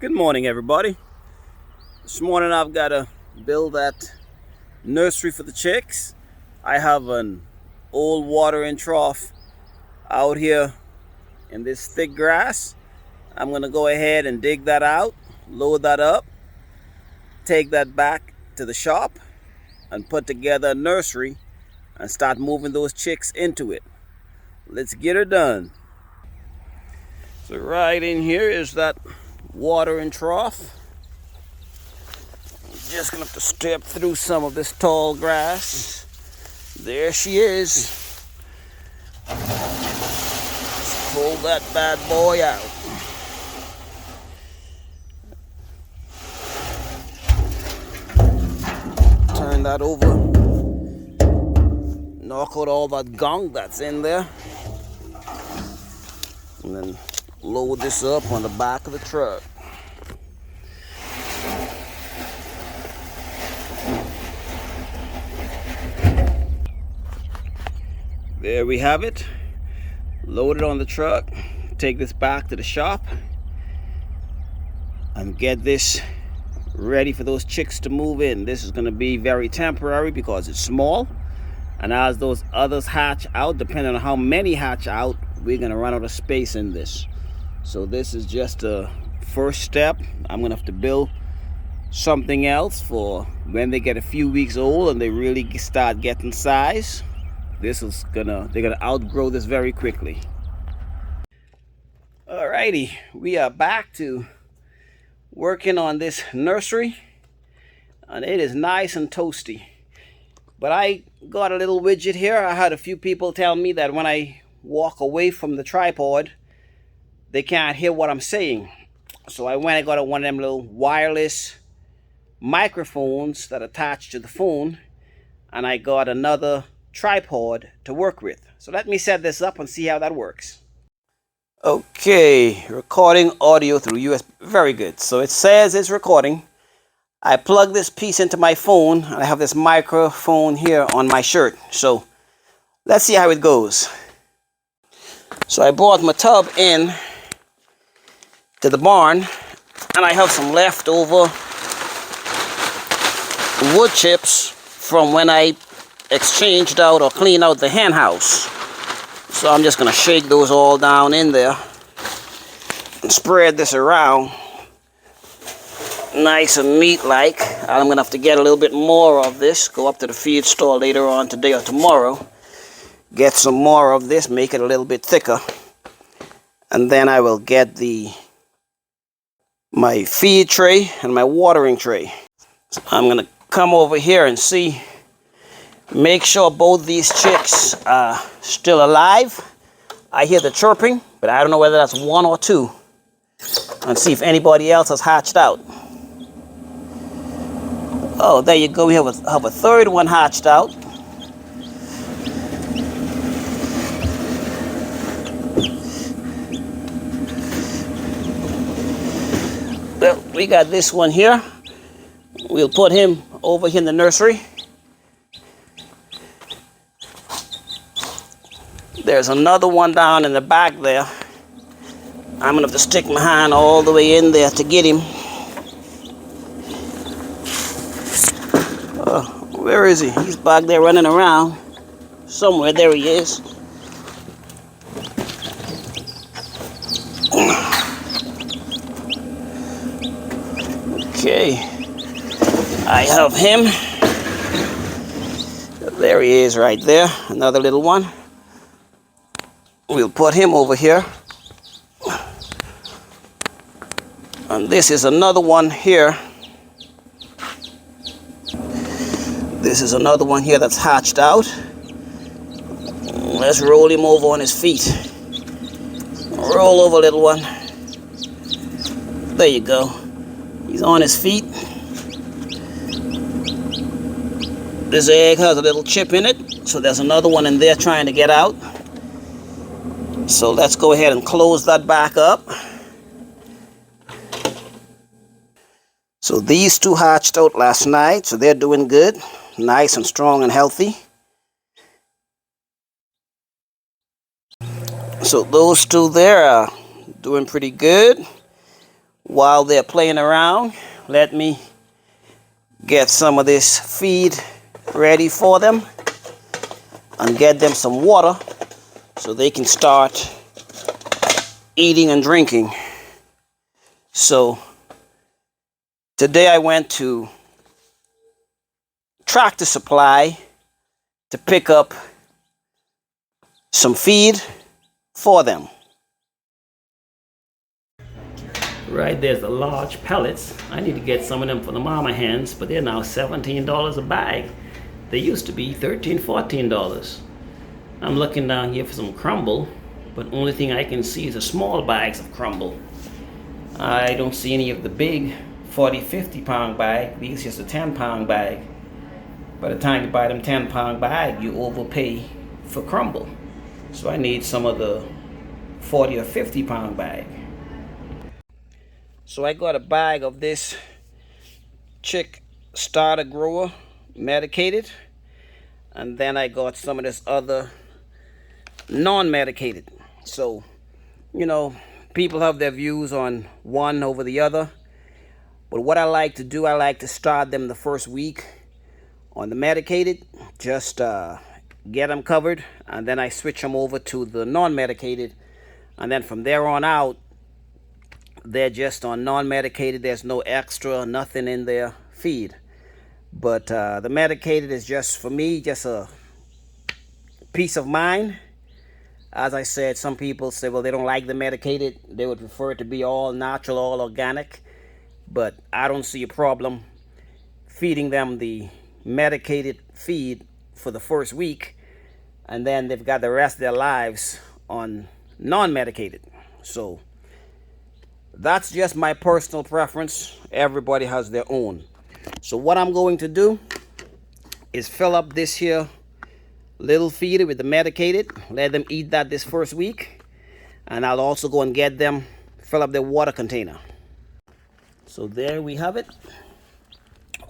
Good morning, everybody. This morning I've got to build that nursery for the chicks. I have an old watering trough out here in this thick grass. I'm going to go ahead and dig that out, load that up, take that back to the shop, and put together a nursery and start moving those chicks into it. Let's get her done. So right in here is that watering trough. I'm just gonna have to step through some of this tall grass. There she is. Let's pull that bad boy out. Turn that over. Knock out all that gunk that's in there. And then load this up on the back of the truck. There we have it. Load it on the truck. Take this back to the shop and get this ready for those chicks to move in. This is going to be very temporary because it's small. And as those others hatch out, depending on how many hatch out, we're going to run out of space in this. So this is just a first step. I'm going to have to build something else for when they get a few weeks old and they really start getting size. They're gonna outgrow this very quickly. Alrighty, we are back to working on this nursery, and it is nice and toasty. But I got a little widget here. I had a few people tell me that when I walk away from the tripod, they can't hear what I'm saying. So I went and got one of them little wireless microphones that attach to the phone, and I got another tripod to work with. So let me set this up and see how that works. Okay, recording audio through USB. Very good. So it says it's recording. I plug this piece into my phone and I have this microphone here on my shirt. So let's see how it goes. So I brought my tub in to the barn and I have some leftover wood chips from when I exchanged out or cleaned out the hen house. So I'm just gonna shake those all down in there and spread this around nice and neat like. I'm gonna have to get a little bit more of this, go up to the feed store later on today or tomorrow, get some more of this, make it a little bit thicker, and then I will get my feed tray and my watering tray. So I'm gonna come over here and see, make sure both these chicks are still alive. I hear the chirping, but I don't know whether that's one or two. And see if anybody else has hatched out. Oh, there you go. We have a third one hatched out. Well, we got this one here. We'll put him over here in the nursery. There's another one down in the back there. I'm gonna have to stick my hand all the way in there to get him. Where is he? He's back there running around. Somewhere, there he is. Okay, I have him. There he is right there, another little one. We'll put him over here. And this is another one here. This is another one here that's hatched out. Let's roll him over on his feet. Roll over, little one. There you go. He's on his feet. This egg has a little chip in it, so there's another one in there trying to get out. So let's go ahead and close that back up. So these two hatched out last night, so they're doing good. Nice and strong and healthy. So those two there are doing pretty good. while they're playing around, let me get some of this feed ready for them and get them some water so they can start eating and drinking. So today I went to Tractor Supply to pick up some feed for them. Right, there's the large pellets. I need to get some of them for the mama hens, but they're now $17 a bag. They used to be $13, $14. I'm looking down here for some crumble, but only thing I can see is the small bags of crumble. I don't see any of the big 40, 50 pound bag. These are just a 10-pound bag. By the time you buy them 10-pound bag, you overpay for crumble. So I need some of the 40 or 50 pound bag. So I got a bag of this chick starter grower medicated, and then I got some of this other non-medicated. So, you know, people have their views on one over the other, but what I like to do, I like to start them the first week on the medicated, just get them covered, and then I switch them over to the non-medicated, and then from there on out they're just on non-medicated. There's no extra, nothing in their feed. But the medicated is just, for me, just a peace of mind. As I said, some people say, well, they don't like the medicated. They would prefer it to be all natural, all organic. But I don't see a problem feeding them the medicated feed for the first week, and then they've got the rest of their lives on non-medicated. So that's just my personal preference. Everybody has their own. So what I'm going to do is fill up this here little feeder with the medicated, let them eat that this first week, and I'll also go and get them, fill up their water container. So there we have it.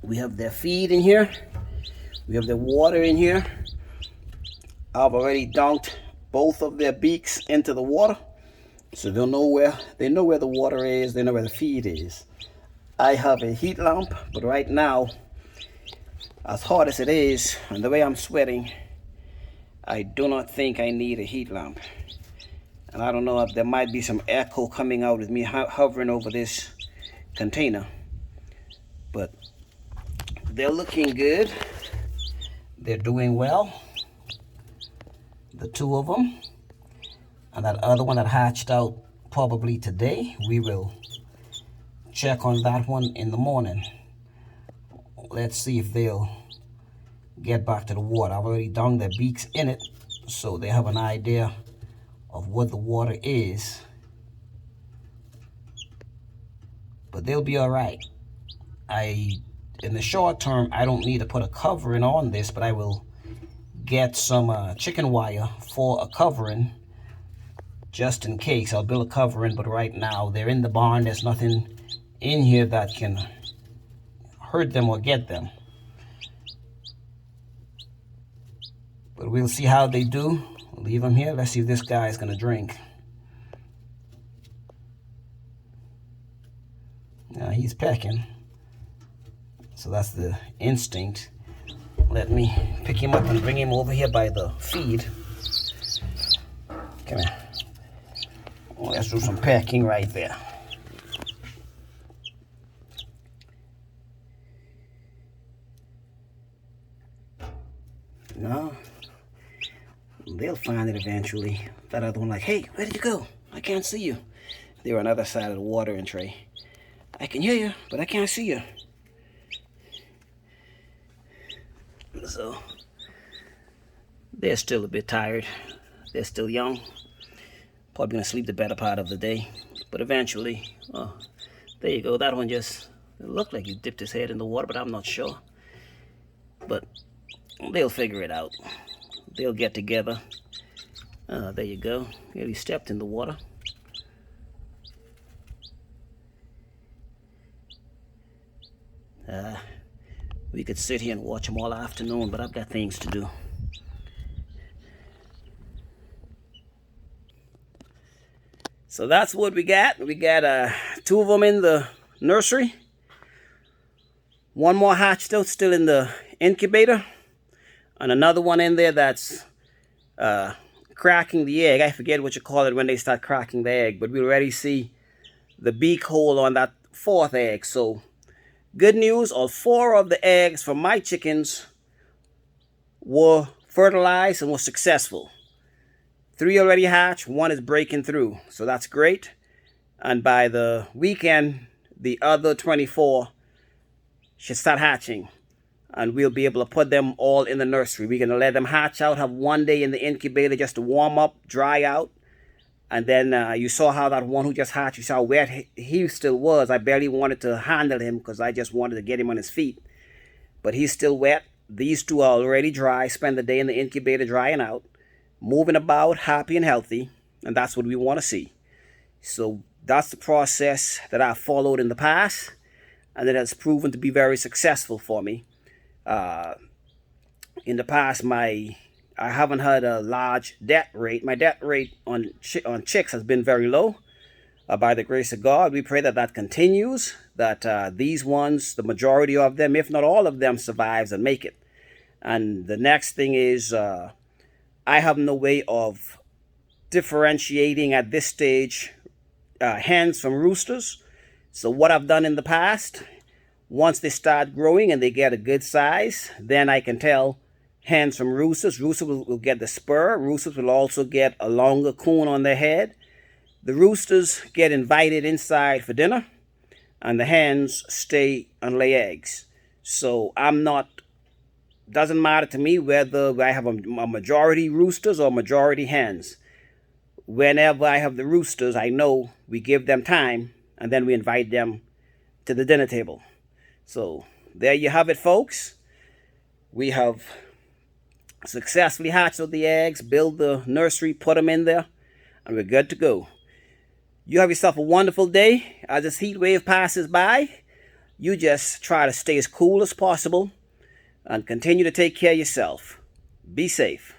We have their feed in here, we have their water in here. I've already dunked both of their beaks into the water, so they know where the water is, they know where the feed is. I have a heat lamp, but right now, as hot as it is and the way I'm sweating, I do not think I need a heat lamp. And I don't know if there might be some echo coming out with me hovering over this container, but they're looking good. They're doing well, the two of them. And that other one that hatched out probably today, we will check on that one in the morning. Let's see if they'll get back to the water. I've already dunked their beaks in it, so they have an idea of what the water is. But they'll be all right. In the short term, I don't need to put a covering on this, but I will get some chicken wire for a covering just in case. I'll build a covering, but right now they're in the barn. There's nothing in here that can hurt them or get them. But we'll see how they do. We'll leave them here. Let's see if this guy is going to drink. Now he's pecking. So that's the instinct. Let me pick him up and bring him over here by the feed. Come here. Let's do some pecking right there. No, they'll find it eventually. That other one like, hey, where did you go? I can't see you. They're on the other side of the watering tray. I can hear you, but I can't see you. So they're still a bit tired. They're still young. Probably gonna sleep the better part of the day. But eventually, oh, there you go. That one just looked like he dipped his head in the water, but I'm not sure. But they'll figure it out. They'll get together. There you go. Here he stepped in the water. We could sit here and watch them all afternoon, but I've got things to do. So that's what we got. We got two of them in the nursery. One more hatched out, still in the incubator. And another one in there that's cracking the egg. I forget what you call it when they start cracking the egg, but we already see the beak hole on that fourth egg. So good news, all 4 of the eggs from my chickens were fertilized and were successful. 3 already hatched, 1 is breaking through, so that's great. And by the weekend, the other 24 should start hatching, and we'll be able to put them all in the nursery. We're going to let them hatch out, have 1 day in the incubator just to warm up, dry out. And then you saw how that one who just hatched, you saw how wet he still was. I barely wanted to handle him because I just wanted to get him on his feet. But he's still wet. These 2 are already dry, spend the day in the incubator drying out, moving about, happy and healthy. And that's what we want to see. So that's the process that I followed in the past, and it has proven to be very successful for me. In the past, I haven't had a large death rate. My death rate on chicks has been very low. By the grace of God, we pray that that continues, that these ones, the majority of them, if not all of them, survives and make it. And the next thing is, I have no way of differentiating at this stage hens from roosters. So what I've done in the past, once they start growing and they get a good size, then I can tell hens from roosters. Roosters will get the spur. Roosters will also get a longer coon on their head. The roosters get invited inside for dinner, and the hens stay and lay eggs. So doesn't matter to me whether I have a majority roosters or majority hens. Whenever I have the roosters, I know we give them time, and then we invite them to the dinner table. So there you have it, folks. We have successfully hatched out the eggs, build the nursery, put them in there, and we're good to go. You have yourself a wonderful day. As this heat wave passes by, you just try to stay as cool as possible and continue to take care of yourself. Be safe.